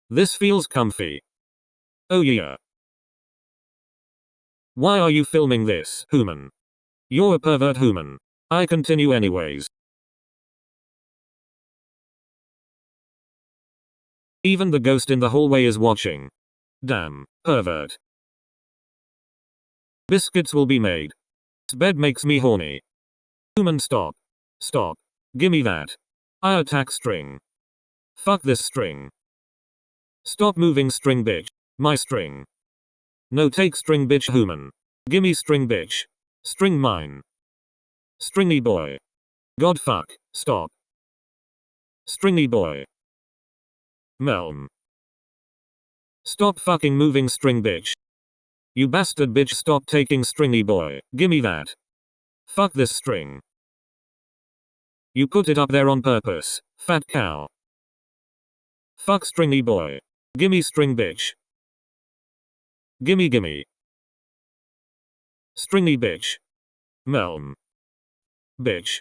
This feels comfy. Oh yeah. Why are you filming this, human? You're a pervert, human. I continue anyways. Even the ghost in the hallway is watching. Damn, pervert. Biscuits will be made. This bed makes me horny. Human, stop. Stop. Gimme that. I attack string. Fuck this string. Stop moving string, bitch. My string. No, take string, bitch, human. Gimme string, bitch. String mine. Stringy boy. God fuck, stop. Stringy boy. Melm. Stop fucking moving string, bitch. You bastard bitch, stop taking stringy boy. Gimme that. Fuck this string. You put it up there on purpose, fat cow. Fuck stringy boy. Gimme string, bitch. Gimme. Stringy bitch. Melm. Bitch.